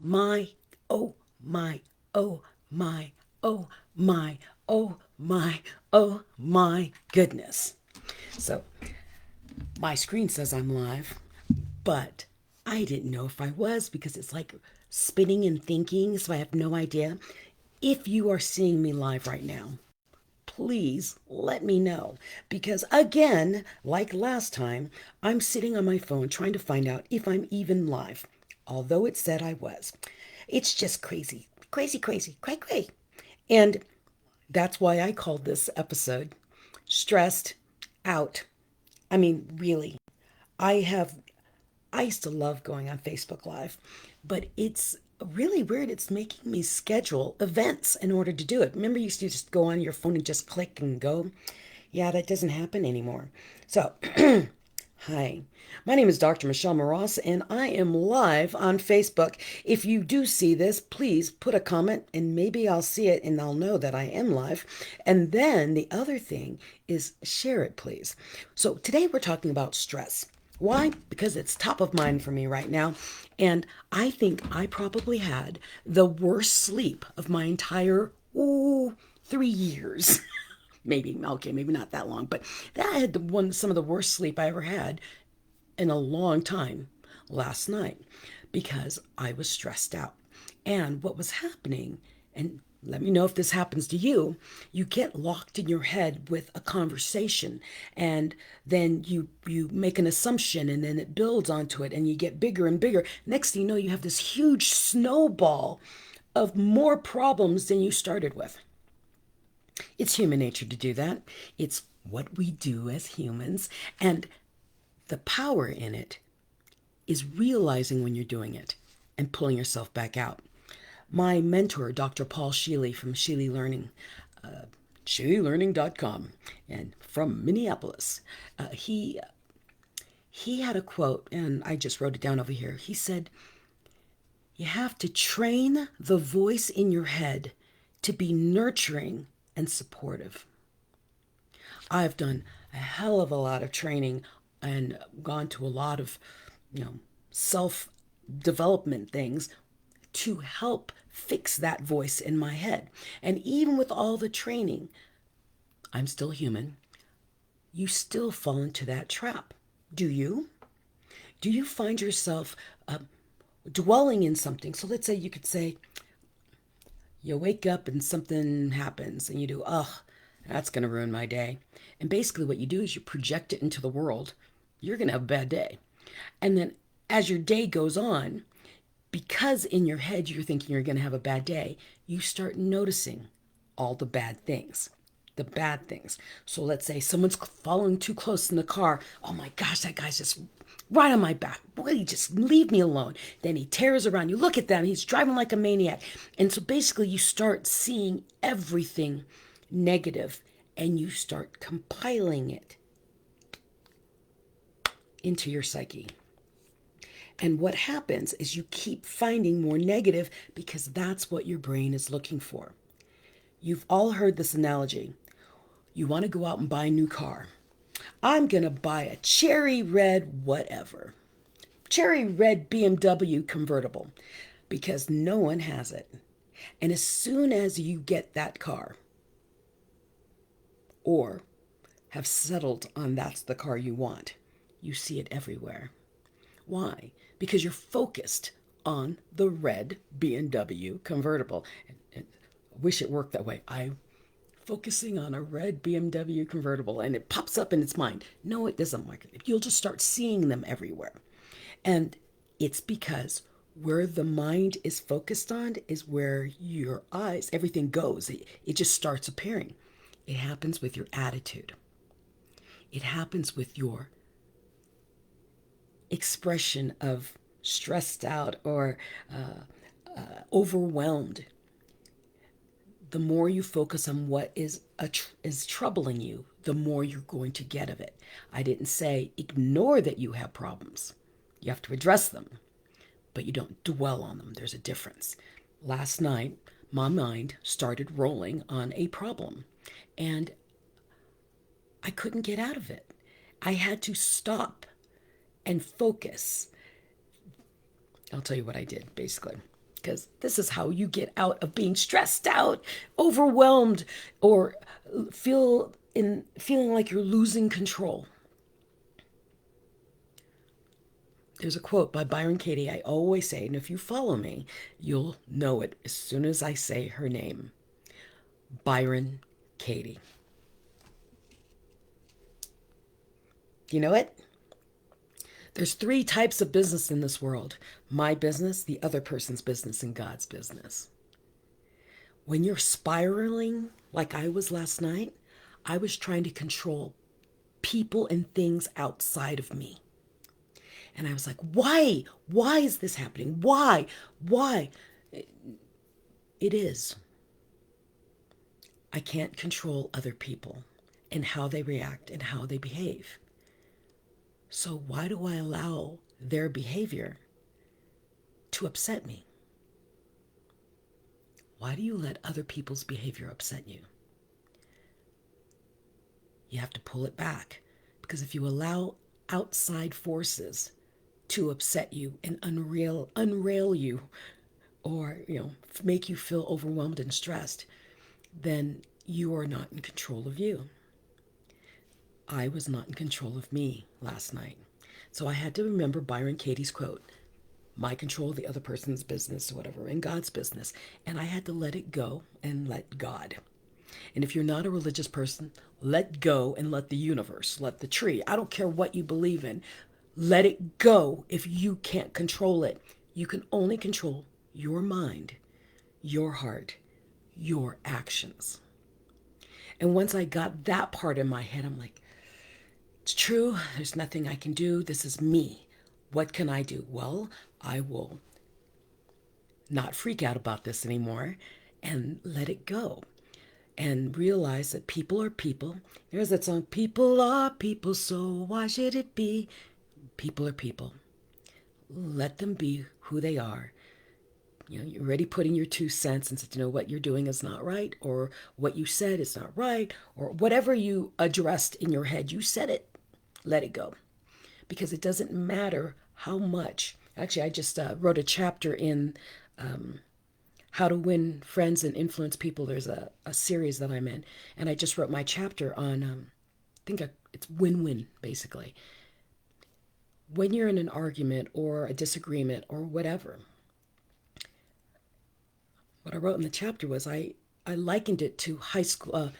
my, oh my, oh my, oh my, oh my, oh my goodness. So my screen says I'm live, but I didn't know if I was because it's like spinning and thinking, so I have no idea. If you are seeing me live right now, please let me know. Because again, like last time, I'm sitting on my phone trying to find out if I'm even live, although it said I was. It's just crazy, crazy, crazy, cray, cray. And that's why I called this episode Stressed Out. I mean, really, I have I used to love going on Facebook Live, but it's really weird. It's making me schedule events in order to do it. Remember, you used to just go on your phone and just click and go? Yeah, that doesn't happen anymore. So, hi, my name is Dr. Michelle Maross, and I am live on Facebook. If you do see this, please put a comment, and maybe I'll see it and I'll know that I am live. And then the other thing is share it, please. So, today we're talking about stress. Why? Because it's top of mind for me right now. And I think I probably had the worst sleep of my entire, 3 years. Maybe, okay, maybe not that long, but that had some of the worst sleep I ever had in a long time last night because I was stressed out. And what was happening, and let me know if this happens to you, you get locked in your head with a conversation and then you make an assumption and then it builds onto it and you get bigger and bigger. Next thing you know, you have this huge snowball of more problems than you started with. It's human nature to do that. It's what we do as humans. And the power in it is realizing when you're doing it and pulling yourself back out. My mentor, Dr. Paul Sheely from Sheely Learning, SheelyLearning.com, and from Minneapolis, he had a quote, and I just wrote it down over here. He said, "You have to train the voice in your head to be nurturing and supportive." I've done a hell of a lot of training and gone to a lot of, self development things to help fix that voice in my head. And even with all the training, I'm still human. You still fall into that trap. Do you? Do you find yourself dwelling in something? So let's say you could say, you wake up and something happens and you do, ugh, that's going to ruin my day. And basically, what you do is you project it into the world. You're going to have a bad day. And then as your day goes on, because in your head you're thinking you're going to have a bad day, you start noticing all the bad things. The bad things. So let's say someone's following too close in the car. Oh my gosh, that guy's just right on my back. Boy, just leave me alone. Then he tears around. You look at them, he's driving like a maniac. And so basically, you start seeing everything negative and you start compiling it into your psyche. And what happens is you keep finding more negative because that's what your brain is looking for. You've all heard this analogy. You want to go out and buy a new car. I'm going to buy a cherry red whatever. Cherry red BMW convertible because no one has it. And as soon as you get that car or have settled on that's the car you want, you see it everywhere. Why? Because you're focused on the red BMW convertible. And I wish it worked that way. I'm focusing on a red BMW convertible and it pops up in its mind. No, it doesn't work. You'll just start seeing them everywhere. And it's because where the mind is focused on is where your eyes, everything goes. It just starts appearing. It happens with your attitude. It happens with your expression of stressed out or overwhelmed. The more you focus on what is troubling you, the more you're going to get of it. I didn't say ignore that you have problems. You have to address them, but you don't dwell on them. There's a difference. Last night, my mind started rolling on a problem, and I couldn't get out of it. I had to stop and focus. I'll tell you what I did, basically. because this is how you get out of being stressed out, overwhelmed, or feeling like you're losing control. There's a quote by Byron Katie I always say, and if you follow me, you'll know it as soon as I say her name. Byron Katie. You know it? There's 3 types of business in this world: my business, the other person's business, and God's business. When you're spiraling like I was last night, I was trying to control people and things outside of me. And I was like, why? Why is this happening? Why? Why? It is. I can't control other people and how they react and how they behave. So why do I allow their behavior to upset me? Why do you let other people's behavior upset you? You have to pull it back, because if you allow outside forces to upset you and unrail you, or make you feel overwhelmed and stressed, then you are not in control of you. I was not in control of me last night. So I had to remember Byron Katie's quote, my control, the other person's business, whatever, and God's business. And I had to let it go and let God. And if you're not a religious person, let go and let the universe, let the tree. I don't care what you believe in. Let it go if you can't control it. You can only control your mind, your heart, your actions. And once I got that part in my head, I'm like, it's true. There's nothing I can do. This is me. What can I do? Well, I will not freak out about this anymore and let it go. And realize that people are people. There's that song, people are people, so why should it be? People are people. Let them be who they are. You're already putting your 2 cents and said, what you're doing is not right, or what you said is not right, or whatever you addressed in your head, you said it. Let it go. Because it doesn't matter how much. Actually, I just wrote a chapter in How to Win Friends and Influence People. There's a series that I'm in. And I just wrote my chapter on, it's win-win, basically. When you're in an argument or a disagreement or whatever, what I wrote in the chapter was I likened it to high school,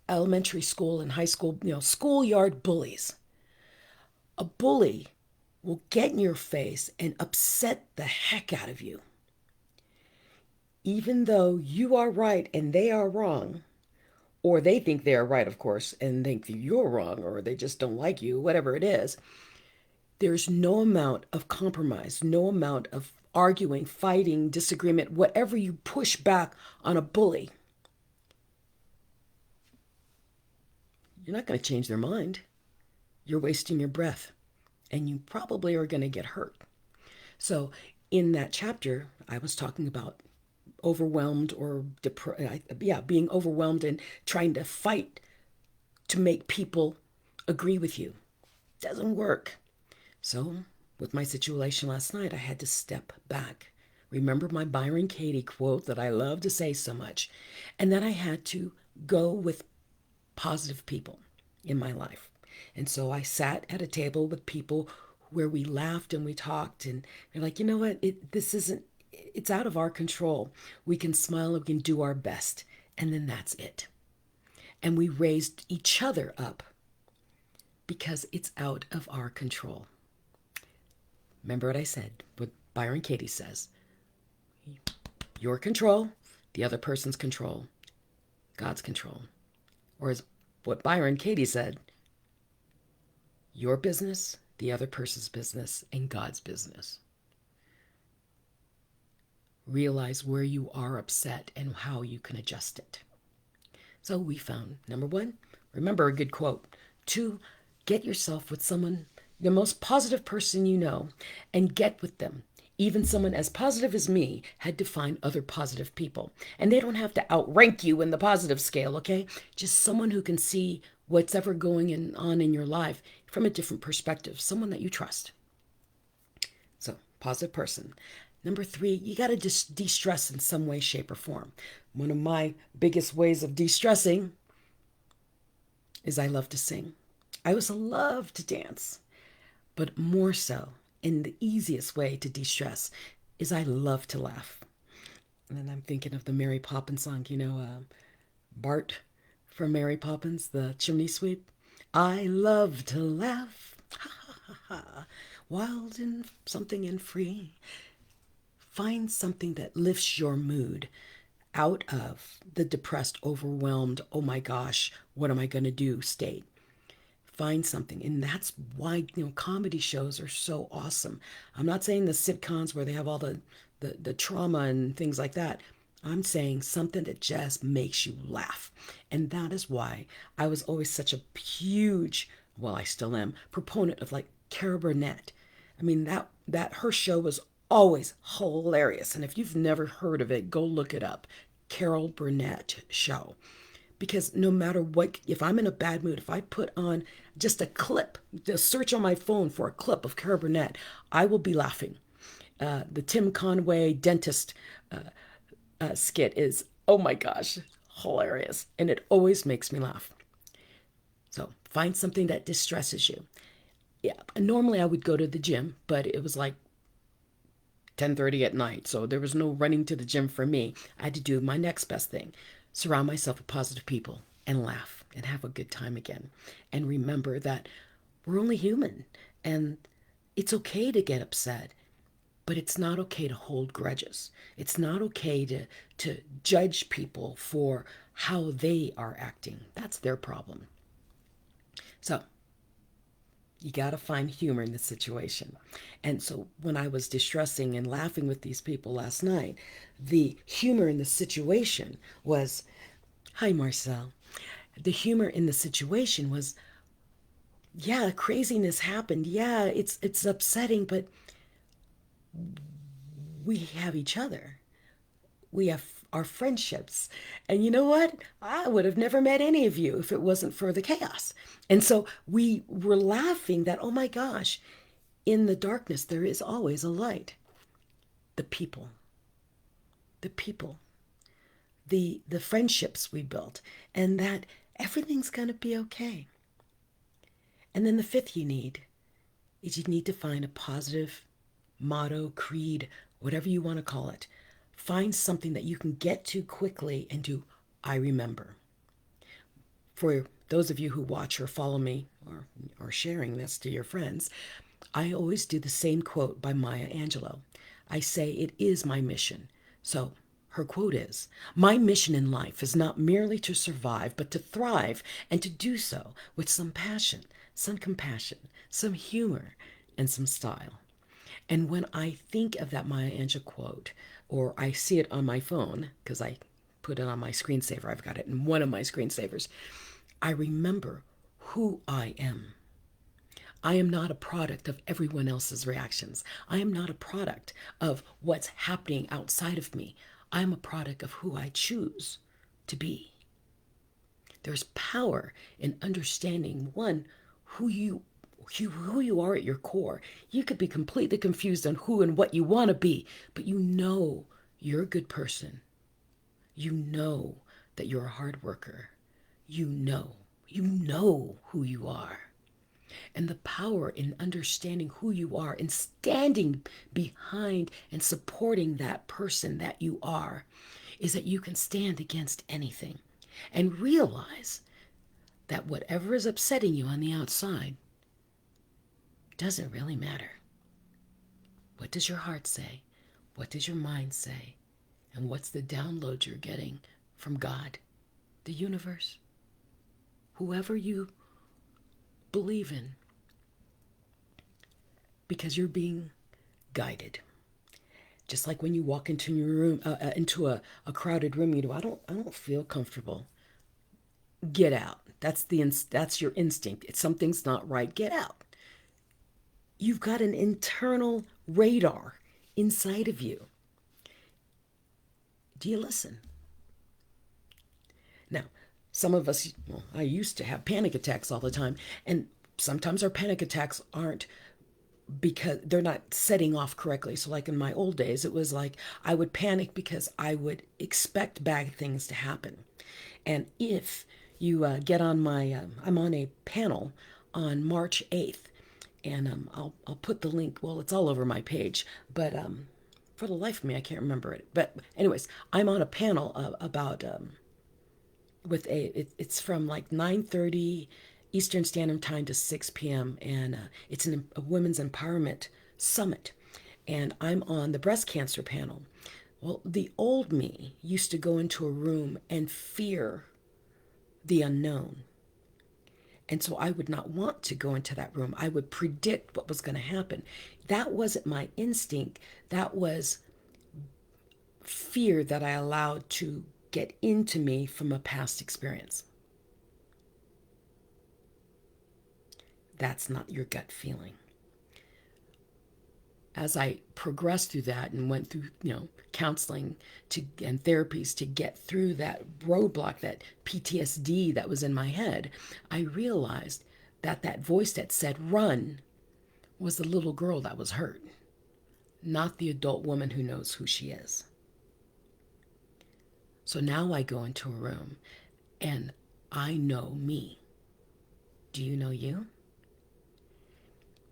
elementary school and high school, schoolyard bullies. A bully will get in your face and upset the heck out of you. Even though you are right and they are wrong, or they think they are right, of course, and think you're wrong, or they just don't like you, whatever it is, there's no amount of compromise, no amount of arguing, fighting, disagreement, whatever you push back on a bully. You're not going to change their mind. You're wasting your breath, and you probably are going to get hurt. So in that chapter, I was talking about overwhelmed or being overwhelmed and trying to fight to make people agree with you. Doesn't work. So with my situation last night, I had to step back. Remember my Byron Katie quote that I love to say so much. And then I had to go with positive people in my life. And so I sat at a table with people where we laughed and we talked, and they're like, you know what, it's out of our control. We can smile, we can do our best, and then that's it. And we raised each other up because it's out of our control. Remember what I said, what Byron Katie says. Your control, the other person's control, God's control. Or as what Byron Katie said, your business, the other person's business, and God's business. Realize where you are upset and how you can adjust it. So we found, number 1, remember a good quote. 2, get yourself with someone, the most positive person you know, and get with them. Even someone as positive as me had to find other positive people. And they don't have to outrank you in the positive scale, okay? Just someone who can see what's ever going on in your life from a different perspective, someone that you trust. So, positive person. Number three, you got to just de-stress in some way, shape, or form. One of my biggest ways of de-stressing is I love to sing. I also love to dance, but more so, and the easiest way to de-stress is I love to laugh. And then I'm thinking of the Mary Poppins song, Bart from Mary Poppins, the chimney sweep. I love to laugh, ha ha ha ha, wild and something and free. Find something that lifts your mood out of the depressed, overwhelmed, oh my gosh, what am I going to do state. Find something. And that's why, comedy shows are so awesome. I'm not saying the sitcoms where they have all the trauma and things like that. I'm saying something that just makes you laugh. And that is why I was always such a huge, well, I still am, proponent of like Cara Burnett. I mean, that her show was always hilarious. And if you've never heard of it, go look it up. Carol Burnett show. Because no matter what, if I'm in a bad mood, if I put on just a clip, just search on my phone for a clip of Cara Burnett, I will be laughing. The Tim Conway dentist skit is, oh my gosh, hilarious. And it always makes me laugh. So find something that distresses you. Yeah, normally I would go to the gym, but it was like 10:30 at night, so there was no running to the gym for me. I had to do my next best thing. Surround myself with positive people and laugh and have a good time again. And remember that we're only human and it's okay to get upset, but it's not okay to hold grudges. It's not okay to judge people for how they are acting. That's their problem. So you got to find humor in the situation. And so when I was distressing and laughing with these people last night, the humor in the situation was, hi, Marcel. The humor in the situation was, yeah, craziness happened. Yeah, it's upsetting, but we have each other. We have our friendships. And you know what? I would have never met any of you if it wasn't for the chaos. And so we were laughing that, oh my gosh, in the darkness, there is always a light. The people, the people, the friendships we built, and that everything's going to be okay. And then the fifth you need is you need to find a positive motto, creed, whatever you want to call it. Find something that you can get to quickly and do, I remember. For those of you who watch or follow me or sharing this to your friends, I always do the same quote by Maya Angelou. I say, it is my mission. So her quote is, my mission in life is not merely to survive, but to thrive and to do so with some passion, some compassion, some humor, and some style. And when I think of that Maya Angelou quote, or I see it on my phone, because I put it on my screensaver, I've got it in one of my screensavers, I remember who I am. I am not a product of everyone else's reactions. I am not a product of what's happening outside of me. I am a product of who I choose to be. There's power in understanding, one, who you are at your core. You could be completely confused on who and what you want to be, but you know you're a good person. You know that you're a hard worker. You know who you are. And the power in understanding who you are and standing behind and supporting that person that you are is that you can stand against anything and realize that whatever is upsetting you on the outside doesn't really matter. What does your heart say? What does your mind say? And what's the download you're getting from God, the universe, whoever you believe in? Because you're being guided. Just like when you walk into your room, into a crowded room, I don't feel comfortable. Get out. That's your instinct. If something's not right, get out. You've got an internal radar inside of you. Do you listen? Now, some of us, I used to have panic attacks all the time, and sometimes our panic attacks aren't because they're not setting off correctly. So, like in my old days, it was like I would panic because I would expect bad things to happen. And if you get on I'm on a panel on March 8th, and I'll put the link. Well, it's all over my page, but for the life of me, I can't remember it. But anyways, I'm on a panel about it's from like 9:30 Eastern Standard Time to 6 p.m. and it's a women's empowerment summit, and I'm on the breast cancer panel. Well, the old me used to go into a room and fear the unknown. And so I would not want to go into that room. I would predict what was going to happen. That wasn't my instinct. That was fear that I allowed to get into me from a past experience. That's not your gut feeling. As I progressed through that and went through, counseling and therapies to get through that roadblock, that PTSD that was in my head, I realized that voice that said run was the little girl that was hurt, not the adult woman who knows who she is. So now I go into a room and I know me. Do you know you?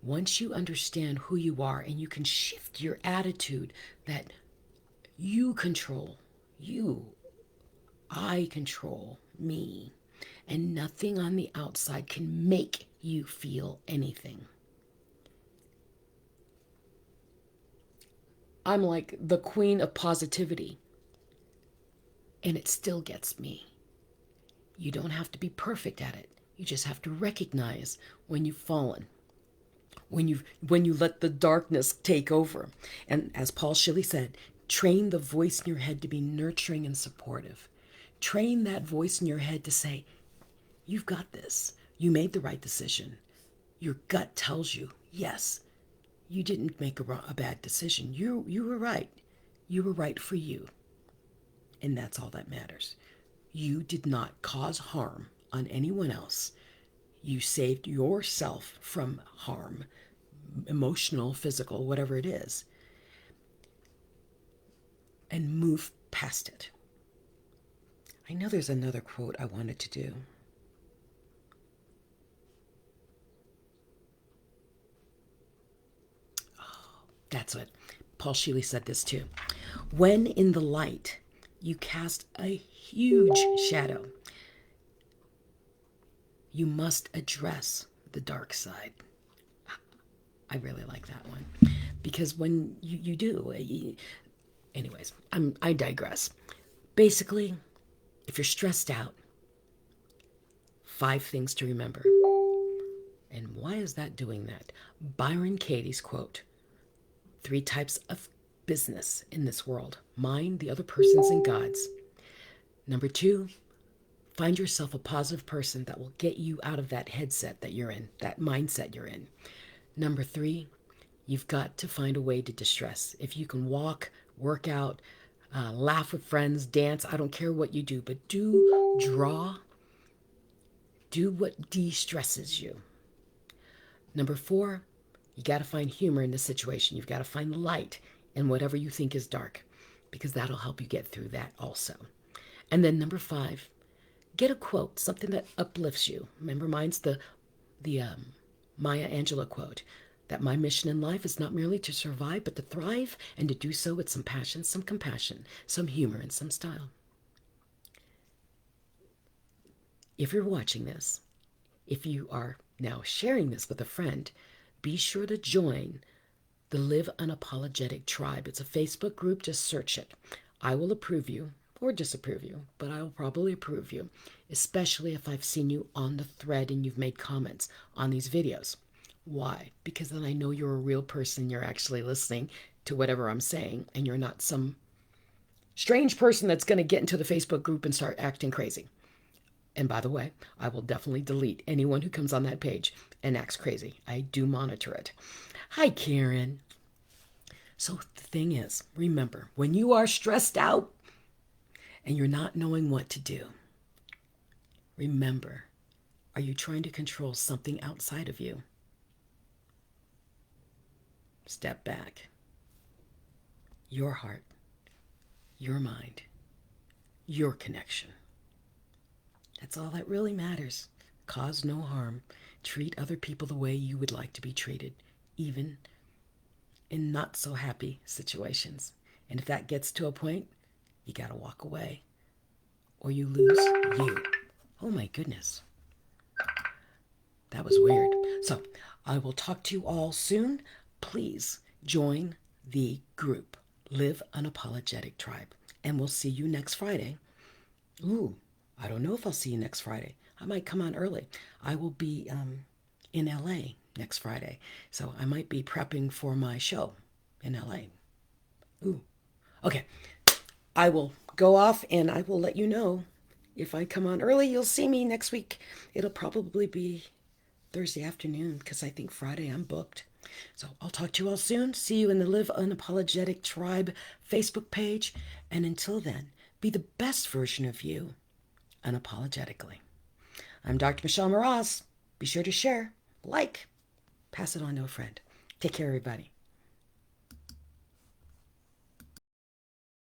Once you understand who you are and you can shift your attitude that you control you, I control me, and nothing on the outside can make you feel anything. I'm like the queen of positivity, and it still gets me. You don't have to be perfect at it. You just have to recognize when you've fallen. When you let the darkness take over. And as Paul Shilley said, train the voice in your head to be nurturing and supportive. Train that voice in your head to say, you've got this. You made the right decision. Your gut tells you, yes, you didn't make a bad decision. You were right. You were right for you. And that's all that matters. You did not cause harm on anyone else. You saved yourself from harm, emotional, physical, whatever it is, and move past it. I know there's another quote I wanted to do. Oh, that's it. Paul Shilley said this too. When in the light, you cast a huge shadow. You must address the dark side. I really like that one. Because when you do, anyways, I digress. Basically, if you're stressed out, 5 things to remember. And why is that doing that? Byron Katie's quote, 3 types of business in this world: mine, the other person's, and God's. Number 2, find yourself a positive person that will get you out of that headset that you're in, that mindset you're in. Number 3, you've got to find a way to distress. If you can walk, work out, laugh with friends, dance, I don't care what you do, but draw, do what de-stresses you. Number 4, you got to find humor in the situation. You've got to find light in whatever you think is dark, because that'll help you get through that also. And then number 5, get a quote, something that uplifts you. Remember, mine's the Maya Angelou quote, that my mission in life is not merely to survive, but to thrive, and to do so with some passion, some compassion, some humor, and some style. If you're watching this, if you are now sharing this with a friend, be sure to join the Live Unapologetic tribe. It's a Facebook group. Just search it. I will approve you or disapprove you, but I will probably approve you, especially if I've seen you on the thread and you've made comments on these videos. Why? Because then I know you're a real person. You're actually listening to whatever I'm saying, and you're not some strange person that's going to get into the Facebook group and start acting crazy. And by the way, I will definitely delete anyone who comes on that page and acts crazy. I do monitor it. Hi, Karen. So the thing is, remember, when you are stressed out and you're not knowing what to do, remember, are you trying to control something outside of you? step back. Your heart, your mind, your connection. That's all that really matters. Cause no harm. Treat other people the way you would like to be treated, even in not so happy situations. And if that gets to a point, you got to walk away or you lose you. Oh my goodness. That was weird. So I will talk to you all soon. Please join the group, Live Unapologetic Tribe. And we'll see you next Friday. Ooh, I don't know if I'll see you next Friday. I might come on early. I will be in LA next Friday. So I might be prepping for my show in LA. Ooh. Okay. I will go off and I will let you know if I come on early. You'll see me next week. It'll probably be Thursday afternoon because I think Friday I'm booked. So I'll talk to you all soon. See you in the Live Unapologetic Tribe Facebook page. And until then, be the best version of you unapologetically. I'm Dr. Michelle Moroz. Be sure to share, like, pass it on to a friend. Take care, everybody.